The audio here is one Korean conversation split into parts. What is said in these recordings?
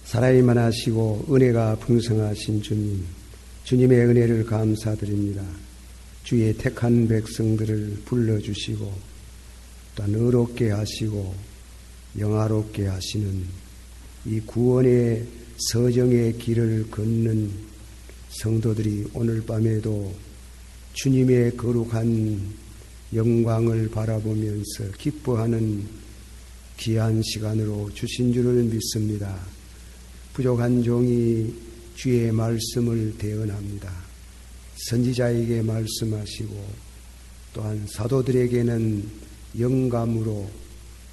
사랑이 많으시고 은혜가 풍성하신 주님, 주님의 은혜를 감사드립니다. 주의 택한 백성들을 불러주시고 또한 의롭게 하시고 영화롭게 하시는 이 구원의 서정의 길을 걷는 성도들이 오늘 밤에도 주님의 거룩한 영광을 바라보면서 기뻐하는 귀한 시간으로 주신 줄을 믿습니다. 부족한 종이 주의 말씀을 대언합니다. 선지자에게 말씀하시고 또한 사도들에게는 영감으로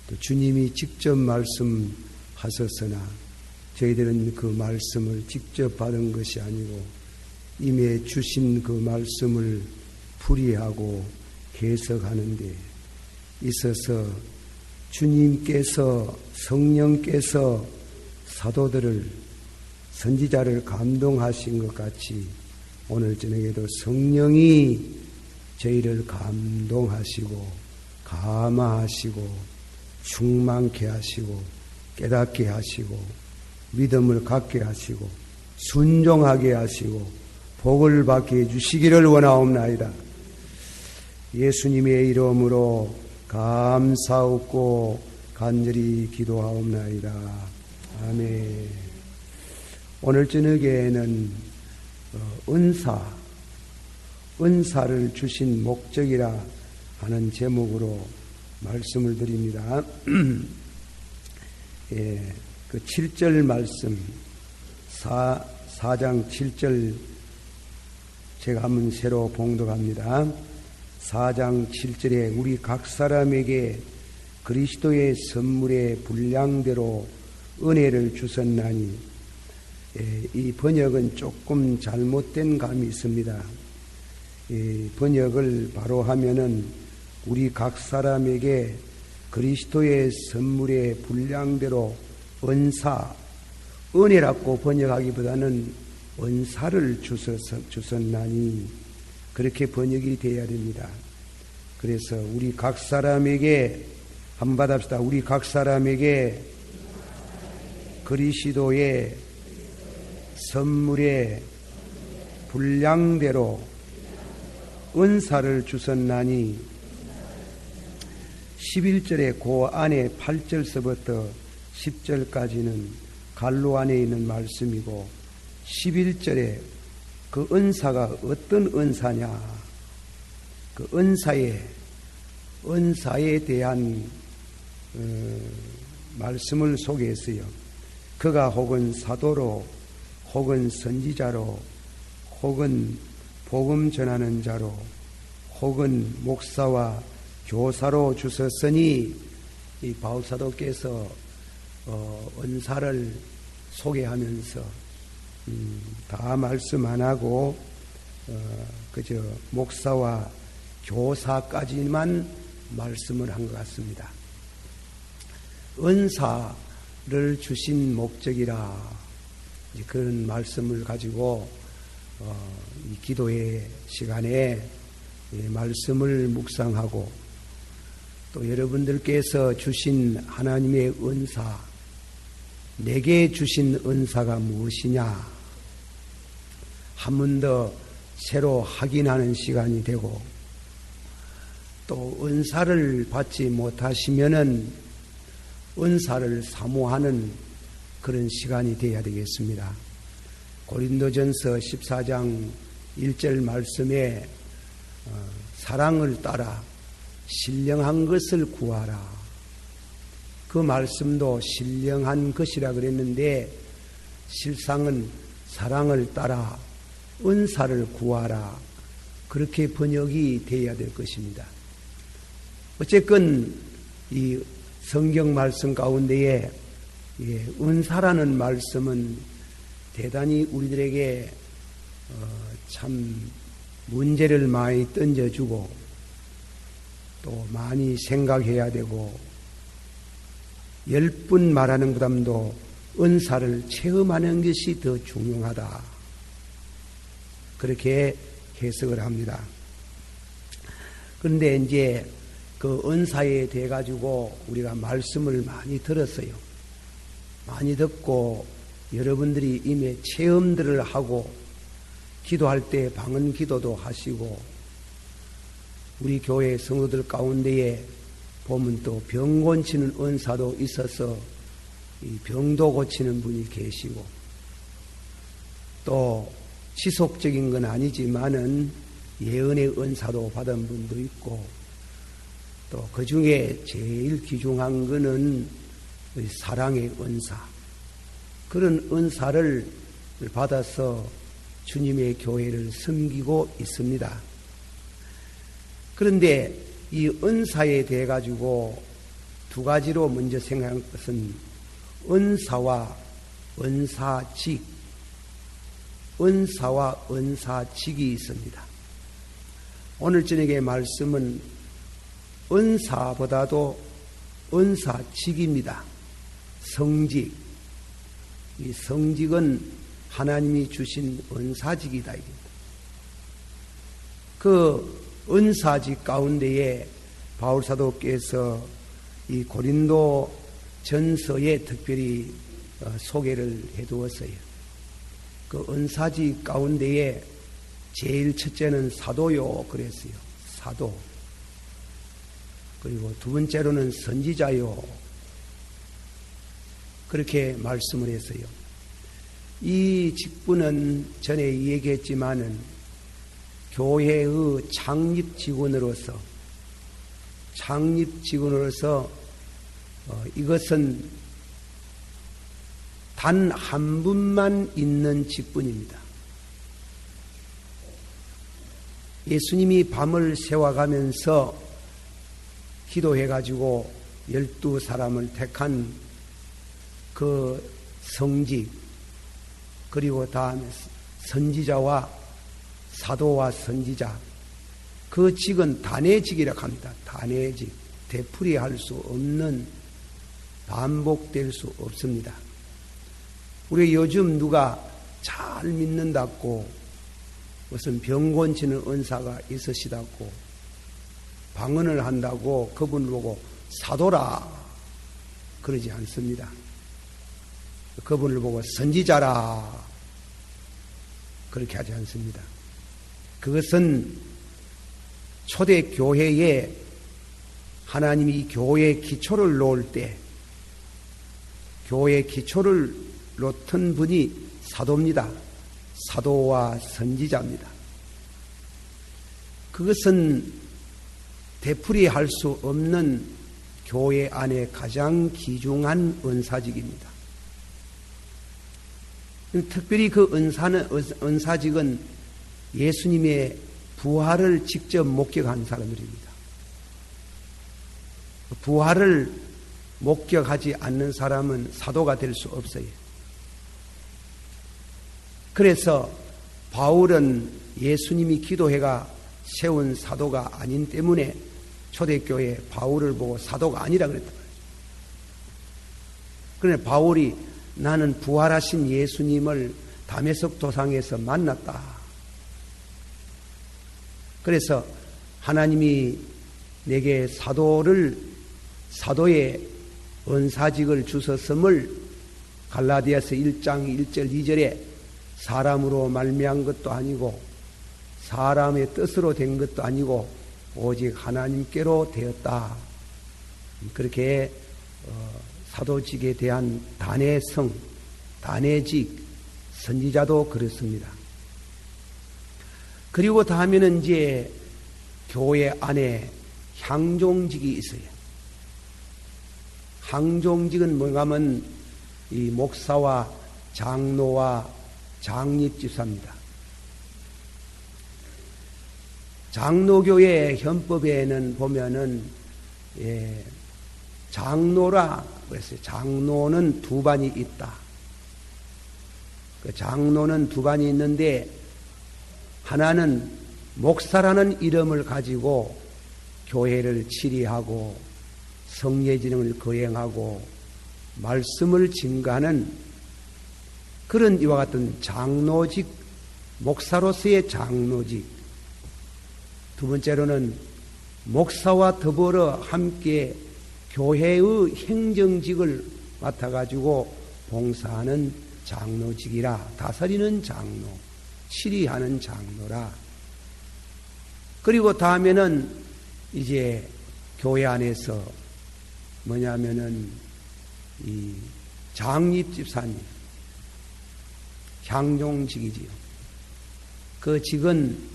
또 주님이 직접 말씀하셨으나 저희들은 그 말씀을 직접 받은 것이 아니고 이미 주신 그 말씀을 풀이하고 해석하는 데 있어서 주님께서 성령께서 사도들을 선지자를 감동하신 것 같이 오늘 저녁에도 성령이 저희를 감동하시고 감화하시고 충만케 하시고 깨닫게 하시고 믿음을 갖게 하시고 순종하게 하시고 복을 받게 해주시기를 원하옵나이다. 예수님의 이름으로 감사하고 간절히 기도하옵나이다. 아멘. 오늘 저녁에는 은사를 주신 목적이라 하는 제목으로 말씀을 드립니다. 예, 그 7절 말씀, 4장 7절 제가 한번 새로 봉독합니다. 4장 7절에 우리 각 사람에게 그리스도의 선물의 분량대로 은혜를 주셨나니, 이 번역은 조금 잘못된 감이 있습니다. 이 번역을 바로 하면은 우리 각 사람에게 그리스도의 선물의 분량대로 은혜라고 번역하기보다는 은사를 주셨나니 그렇게 번역이 되어야 됩니다. 그래서 우리 각 사람에게 한번 받합시다. 우리 각 사람에게 그리스도의 선물의 분량대로 은사를 주셨나니 11절에 그 안에 8절서부터 10절까지는 갈로 안에 있는 말씀이고 11절에 그 은사가 어떤 은사냐, 그 은사에 대한 말씀을 소개했어요. 그가 혹은 사도로 혹은 선지자로 혹은 복음 전하는 자로 혹은 목사와 교사로 주셨으니 이 바울사도께서 은사를 소개하면서 다 말씀 안 하고 그저 목사와 교사까지만 말씀을 한 것 같습니다. 은사를 주신 목적이라 그런 말씀을 가지고 이 기도의 시간에 말씀을 묵상하고 또 여러분들께서 주신 하나님의 은사, 내게 주신 은사가 무엇이냐 한 번 더 새로 확인하는 시간이 되고 또 은사를 받지 못하시면은 은사를 사모하는 그런 시간이 되어야 되겠습니다. 고린도전서 14장 1절 말씀에 사랑을 따라 신령한 것을 구하라. 그 말씀도 신령한 것이라 그랬는데 실상은 사랑을 따라 은사를 구하라. 그렇게 번역이 되어야 될 것입니다. 어쨌건 이 성경 말씀 가운데에 은사라는 말씀은 대단히 우리들에게 참 문제를 많이 던져주고 또 많이 생각해야 되고 10분 말하는 것보다도 은사를 체험하는 것이 더 중요하다. 그렇게 해석을 합니다. 그런데 이제 그 은사에 대해 가지고 우리가 말씀을 많이 들었어요. 많이 듣고 여러분들이 이미 체험들을 하고 기도할 때 방언 기도도 하시고 우리 교회 성도들 가운데에 보면 또 병 고치는 은사도 있어서 이 병도 고치는 분이 계시고 또 지속적인 건 아니지만은 예언의 은사도 받은 분도 있고 또 그 중에 제일 귀중한 거는 사랑의 은사. 그런 은사를 받아서 주님의 교회를 섬기고 있습니다. 그런데 이 은사에 대해 가지고 두 가지로 먼저 생각할 것은 은사와 은사직, 은사와 은사직이 있습니다. 오늘 저녁의 말씀은 은사보다도 은사직입니다. 성직. 이 성직은 하나님이 주신 은사직이다. 그 은사직 가운데에 바울사도께서 이 고린도 전서에 특별히 소개를 해두었어요. 그 은사직 가운데에 제일 첫째는 사도요 그랬어요. 사도. 그리고 두 번째로는 선지자요. 그렇게 말씀을 했어요. 이 직분은 전에 얘기했지만은 교회의 창립직원으로서 이것은 단 한 분만 있는 직분입니다. 예수님이 밤을 새워가면서 기도해가지고 12사람을 택한 그 성직, 그리고 다음에 선지자와 사도와 선지자, 그 직은 단회직이라고 합니다. 단회직. 되풀이할 수 없는, 반복될 수 없습니다. 우리 요즘 누가 잘 믿는다고 무슨 병 고치는 은사가 있으시다고 방언을 한다고 그분을 보고 사도라 그러지 않습니다. 그분을 보고 선지자라 그렇게 하지 않습니다. 그것은 초대교회에 하나님이 교회의 기초를 놓을 때 교회의 기초를 놓던 분이 사도입니다. 사도와 선지자입니다. 그것은 되풀이할 수 없는 교회 안에 가장 귀중한 은사직입니다. 특별히 그 은사직은 예수님의 부활을 직접 목격한 사람들입니다. 부활을 목격하지 않는 사람은 사도가 될 수 없어요. 그래서 바울은 예수님이 기도해가 세운 사도가 아닌 때문에 초대교회 바울을 보고 사도가 아니라 그랬단 말이죠. 그런데 바울이 나는 부활하신 예수님을 다메섹 도상에서 만났다. 그래서 하나님이 내게 사도의 은사직을 주셨음을 갈라디아서 1장 1절 2절에 사람으로 말미암은 것도 아니고 사람의 뜻으로 된 것도 아니고 오직 하나님께로 되었다. 그렇게 사도직에 대한 단회성, 단회직, 선지자도 그렇습니다. 그리고 다음에는 이제 교회 안에 향종직이 있어요. 향종직은 뭔가 하면 이 목사와 장로와 장립집사입니다. 장로교회 헌법에는 보면은 장로라 그랬어요. 장로는 두 반이 있다. 그 장로는 두 반이 있는데 하나는 목사라는 이름을 가지고 교회를 치리하고 성례지능을 거행하고 말씀을 증거하는 그런 이와 같은 장로직, 목사로서의 장로직. 두 번째로는 목사와 더불어 함께 교회의 행정직을 맡아가지고 봉사하는 장로직이라. 다스리는 장로, 치리하는 장로라. 그리고 다음에는 이제 교회 안에서 뭐냐면은 이 장립집사님, 향종직이지요. 그 직은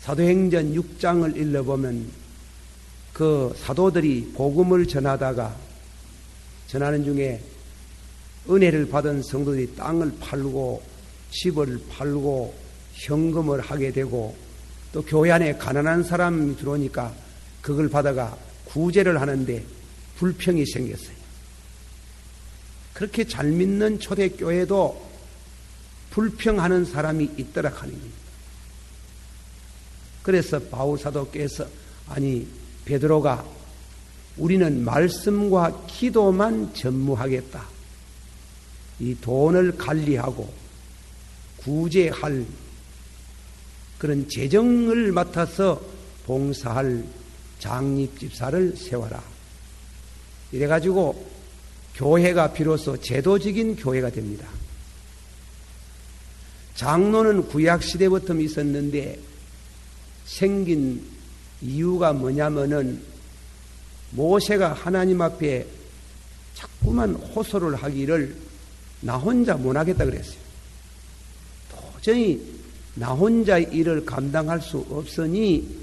사도행전 6장을 읽어보면 그 사도들이 복음을 전하는 중에 은혜를 받은 성도들이 땅을 팔고 집을 팔고 현금을 하게 되고 또 교회 안에 가난한 사람이 들어오니까 그걸 받아가 구제를 하는데 불평이 생겼어요. 그렇게 잘 믿는 초대교회도 불평하는 사람이 있더라 하는 겁니다. 그래서 바울사도께서 베드로가 우리는 말씀과 기도만 전무하겠다. 이 돈을 관리하고 구제할 그런 재정을 맡아서 봉사할 장립집사를 세워라. 이래가지고 교회가 비로소 제도적인 교회가 됩니다. 장로는 구약시대부터 있었는데 생긴 이유가 뭐냐면은 모세가 하나님 앞에 자꾸만 호소를 하기를 나 혼자 못하겠다 그랬어요. 도저히 나 혼자 일을 감당할 수 없으니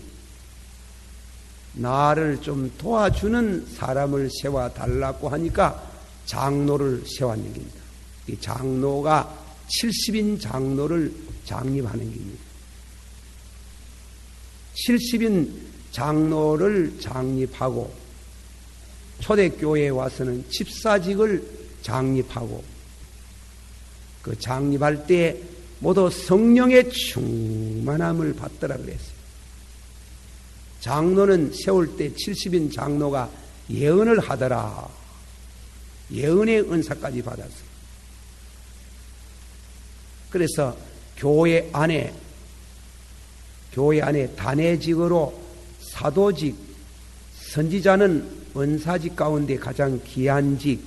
나를 좀 도와주는 사람을 세워달라고 하니까 장로를 세웠는 겁니다. 이 장로가 70인 장로를 장립하는 겁니다. 70인 장로를 장립하고 초대교회에 와서는 집사직을 장립하고 그 장립할 때 모두 성령의 충만함을 받더라 그랬어요. 장로는 세울 때 70인 장로가 예언을 하더라. 예언의 은사까지 받았어요. 그래서 교회 안에 단회직으로 사도직, 선지자는 은사직 가운데 가장 귀한 직,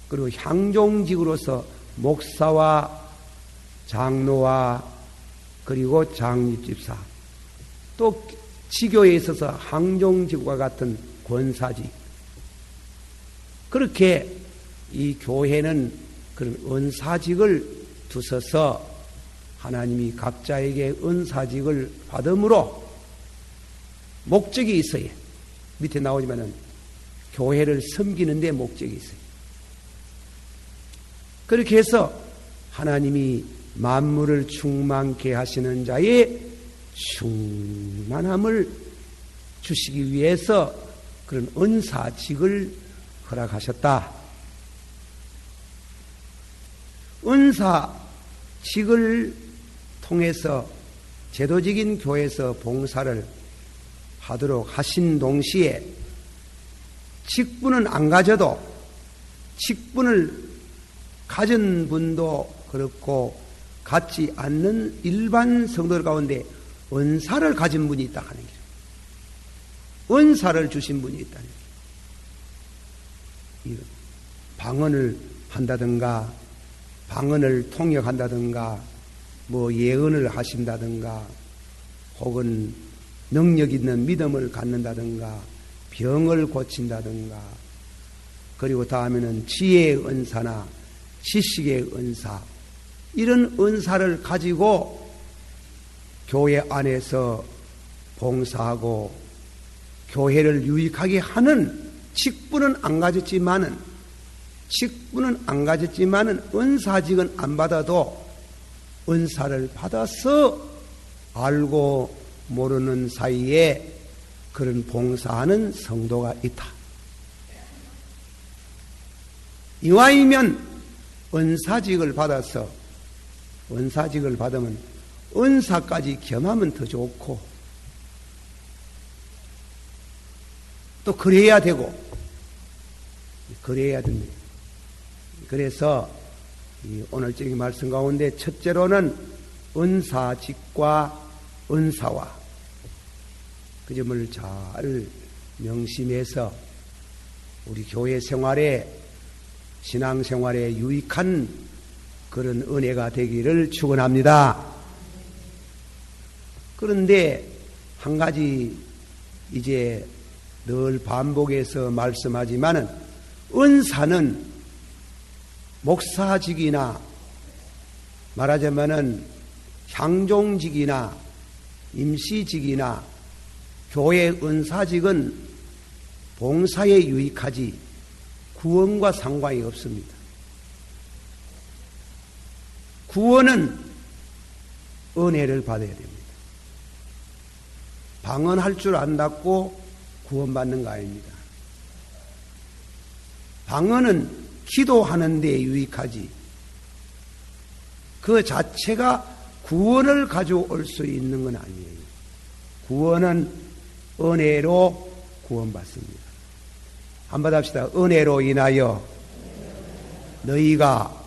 그리고 향종직으로서 목사와 장로와 그리고 장립집사, 또 지교에 있어서 항종직과 같은 권사직, 그렇게 이 교회는 그런 은사직을 두서서 하나님이 각자에게 은사직을 받음으로 목적이 있어요. 밑에 나오지만은 교회를 섬기는 데 목적이 있어요. 그렇게 해서 하나님이 만물을 충만케 하시는 자의 충만함을 주시기 위해서 그런 은사직을 허락하셨다. 은사직을 통해서 제도적인 교회에서 봉사를 하도록 하신 동시에 직분은 안 가져도 직분을 가진 분도 그렇고 갖지 않는 일반 성도들 가운데 은사를 가진 분이 있다 하는 거죠. 은사를 주신 분이 있다는 거죠. 방언을 한다든가 방언을 통역한다든가 뭐 예언을 하신다든가 혹은 능력 있는 믿음을 갖는다든가 병을 고친다든가 그리고 다음에는 지혜의 은사나 지식의 은사, 이런 은사를 가지고 교회 안에서 봉사하고 교회를 유익하게 하는 직분은 안 가졌지만은 은사직은 안 받아도 은사를 받아서 알고 모르는 사이에 그런 봉사하는 성도가 있다. 이와이면 은사직을 받으면 은사까지 겸하면 더 좋고 또 그래야 되고 그래야 됩니다. 그래서 오늘적인 말씀 가운데 첫째로는 은사직과 은사와 그 점을 잘 명심해서 우리 교회 생활에, 신앙생활에 유익한 그런 은혜가 되기를 축원합니다. 그런데 한 가지 이제 늘 반복해서 말씀하지만은, 은사는 목사직이나 말하자면은 향종직이나 임시직이나 교회 은사직은 봉사에 유익하지 구원과 상관이 없습니다. 구원은 은혜를 받아야 됩니다. 방언할 줄 안다고 구원받는 거 아닙니다. 방언은 기도하는 데 유익하지 그 자체가 구원을 가져올 수 있는 건 아니에요. 구원은 은혜로 구원받습니다. 한번 합시다. 은혜로 인하여 너희가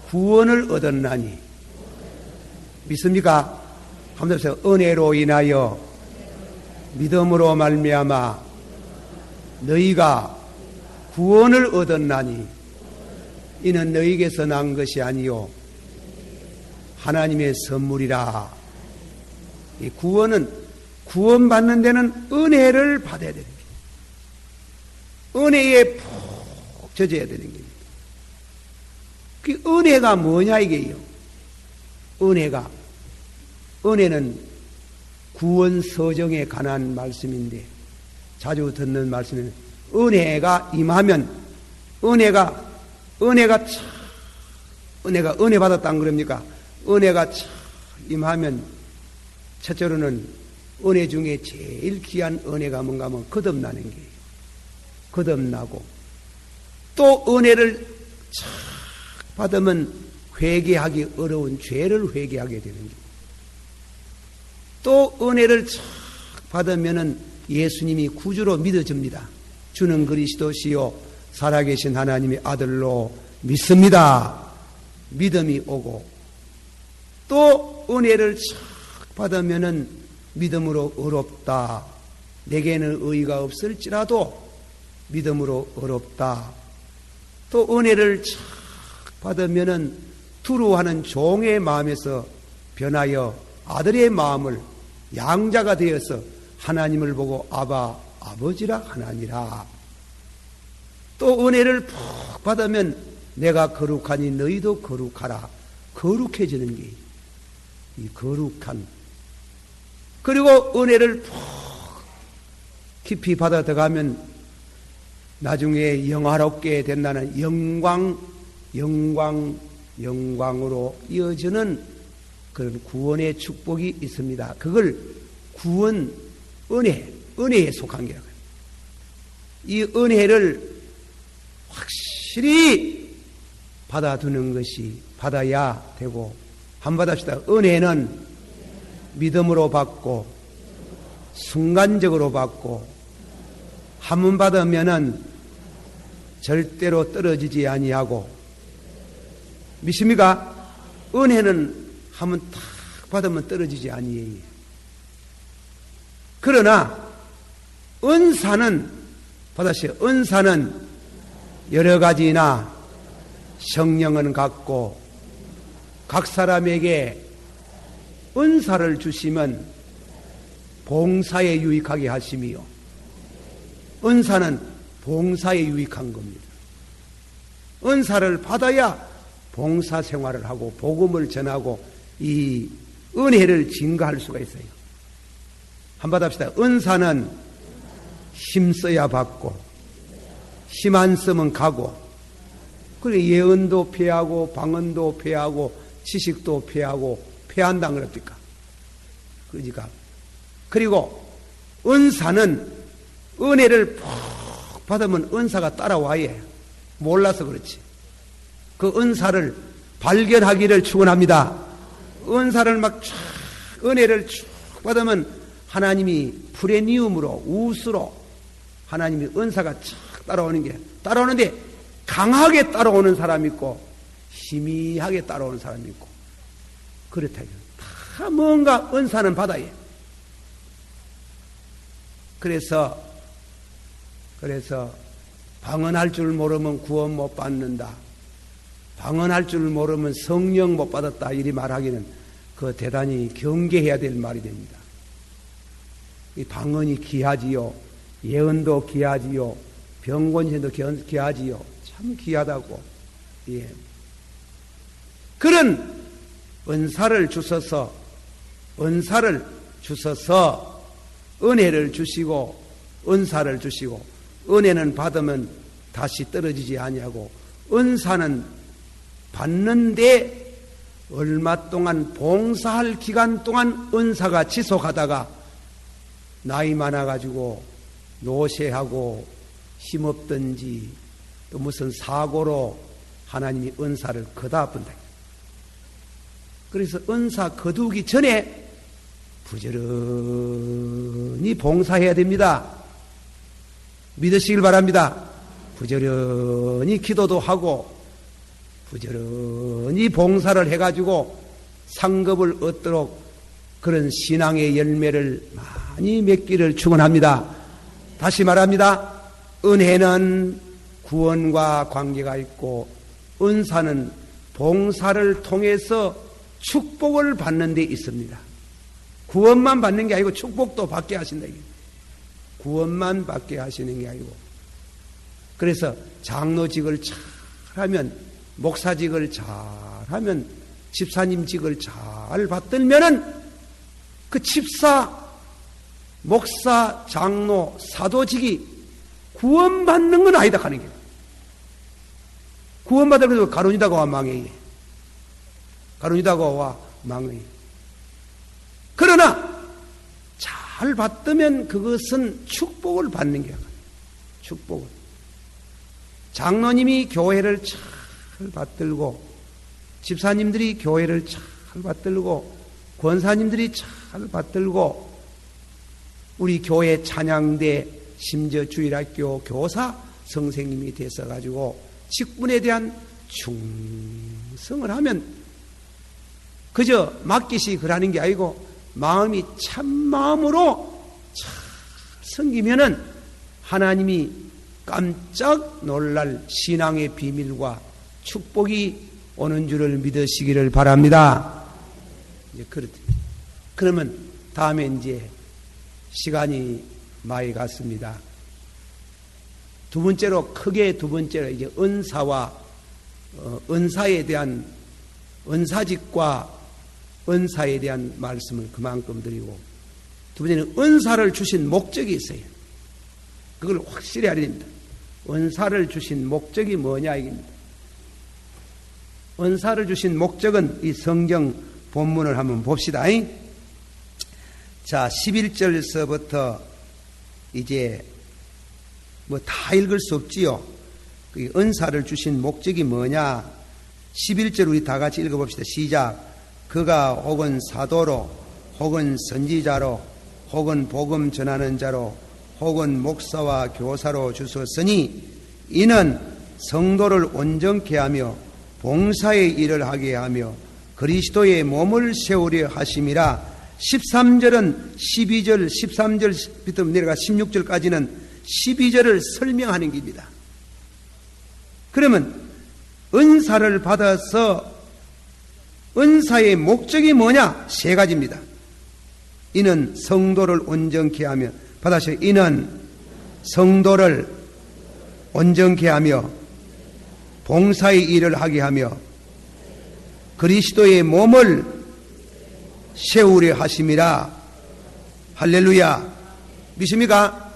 구원을 얻었나니. 믿습니까? 한번 합시다. 은혜로 인하여 믿음으로 말미암아 너희가 구원을 얻었나니 이는 너희에게서 난 것이 아니요 하나님의 선물이라. 이 구원은, 구원받는 데는 은혜를 받아야 되는 거예요. 은혜에 푹 젖어야 되는 겁니다. 그 은혜가 뭐냐 이게요. 은혜는 구원 서정에 관한 말씀인데 자주 듣는 말씀은, 은혜가 임하면, 은혜 받았다 안 그럽니까? 은혜가 임하면 첫째로는 은혜 중에 제일 귀한 은혜가 뭔가 하면 거듭나는 게예요. 거듭나고 또 은혜를 착 받으면 회개하기 어려운 죄를 회개하게 되는 거예요. 또 은혜를 착 받으면은 예수님이 구주로 믿어집니다. 주는 그리스도시요 살아계신 하나님의 아들로 믿습니다. 믿음이 오고 또 은혜를 착 받으면은 믿음으로 의롭다. 내게는 의가 없을지라도 믿음으로 의롭다. 또 은혜를 착 받으면은 두루하는 종의 마음에서 변하여 아들의 마음을 양자가 되어서 하나님을 보고 아바 아버지라 하나니라. 또 은혜를 푹 받으면 내가 거룩하니 너희도 거룩하라. 거룩해지는 게 이 거룩한. 그리고 은혜를 푹 깊이 받아 들어가면 나중에 영화롭게 된다는 영광으로 이어지는 그런 구원의 축복이 있습니다. 그걸 구원, 은혜에 속한 거라고요. 이 은혜를 확실히 받아두는 것이, 받아야 되고, 한번 합시다. 은혜는 믿음으로 받고 순간적으로 받고 한 번 받으면은 절대로 떨어지지 아니하고. 믿습니까? 은혜는 한 번 탁 받으면 떨어지지 아니해요. 그러나 은사는, 받으시오. 은사는 여러 가지나 성령은 같고 각 사람에게 은사를 주시면 봉사에 유익하게 하심이요. 은사는 봉사에 유익한 겁니다. 은사를 받아야 봉사 생활을 하고 복음을 전하고 이 은혜를 증가할 수가 있어요. 한번 합시다. 은사는 힘써야 받고 힘 안 쓰면 가고, 그리고 예언도 폐하고 방언도 폐하고 지식도 폐하고 폐한다 그럽니까? 그러니까 그리고 은사는 은혜를 푹 받으면 은사가 따라와야 해요. 몰라서 그렇지. 그 은사를 발견하기를 축원합니다. 은사를 막 쫙, 은혜를 쭉 받으면 하나님이 프레니움으로, 우수로 하나님이 은사가 쫙 따라오는데 강하게 따라오는 사람이 있고 희미하게 따라오는 사람이 있고 그렇다. 다 다 뭔가 은사는 받아야 해요. 그래서 방언할 줄 모르면 구원 못 받는다. 방언할 줄 모르면 성령 못 받았다. 이리 말하기는 그 대단히 경계해야 될 말이 됩니다. 이 방언이 귀하지요. 예언도 귀하지요. 병곤신도 귀하지요. 참 귀하다고. 예. 그런 은사를 주셔서 은혜를 주시고 은사를 주시고, 은혜는 받으면 다시 떨어지지 아니하고, 은사는 받는데 얼마 동안 봉사할 기간 동안 은사가 지속하다가 나이 많아가지고 노쇠하고 힘없든지 또 무슨 사고로 하나님이 은사를 거다뿐다. 그래서 은사 거두기 전에 부지런히 봉사해야 됩니다. 믿으시길 바랍니다. 부지런히 기도도 하고 부지런히 봉사를 해가지고 상급을 얻도록 그런 신앙의 열매를 많이 맺기를 축원합니다. 다시 말합니다. 은혜는 구원과 관계가 있고 은사는 봉사를 통해서 축복을 받는 데 있습니다. 구원만 받는 게 아니고 축복도 받게 하신다. 구원만 받게 하시는 게 아니고. 그래서 장로직을 잘하면, 목사직을 잘하면, 집사님직을 잘 받들면은 그 집사, 목사, 장로, 사도직이 구원받는 건 아니다 하는 거예요. 구원받으면 가론유다가 와 망해. 가론유다가 와 망해. 그러나 잘 받으면 그것은 축복을 받는 거야. 축복을. 장로님이 교회를 잘 받들고, 집사님들이 교회를 잘 받들고, 권사님들이 잘 받들고, 우리 교회 찬양대, 심지어 주일학교 교사 선생님이 되어가지고 직분에 대한 충성을 하면 그저 맡기시 그러는 게 아니고 마음이 참 마음으로 잘 섬기면은 하나님이 깜짝 놀랄 신앙의 비밀과 축복이 오는 줄을 믿으시기를 바랍니다. 이제 그러면 다음에 이제 시간이 많이 갔습니다. 크게 두 번째로 이제 은사와 은사에 대한 은사직과 은사에 대한 말씀을 그만큼 드리고, 두 번째는 은사를 주신 목적이 있어요. 그걸 확실히 알아야 됩니다. 은사를 주신 목적이 뭐냐 이겁니다. 은사를 주신 목적은 이 성경 본문을 한번 봅시다. 자, 11절서부터 이제 뭐 다 읽을 수 없지요. 그 은사를 주신 목적이 뭐냐. 11절 우리 다 같이 읽어봅시다. 시작. 그가 혹은 사도로, 혹은 선지자로, 혹은 복음 전하는 자로, 혹은 목사와 교사로 주셨으니 이는 성도를 온전케 하며 봉사의 일을 하게 하며 그리스도의 몸을 세우려 하심이라. 13절은 12절, 13절부터 내려가 16절까지는 12절을 설명하는 겁니다. 그러면 은사를 받아서 은사의 목적이 뭐냐? 세 가지입니다. 이는 성도를 온전케 하며, 받아서 이는 성도를 온전케 하며 봉사의 일을 하게 하며 그리스도의 몸을 세우려 하심이라. 할렐루야. 믿습니까?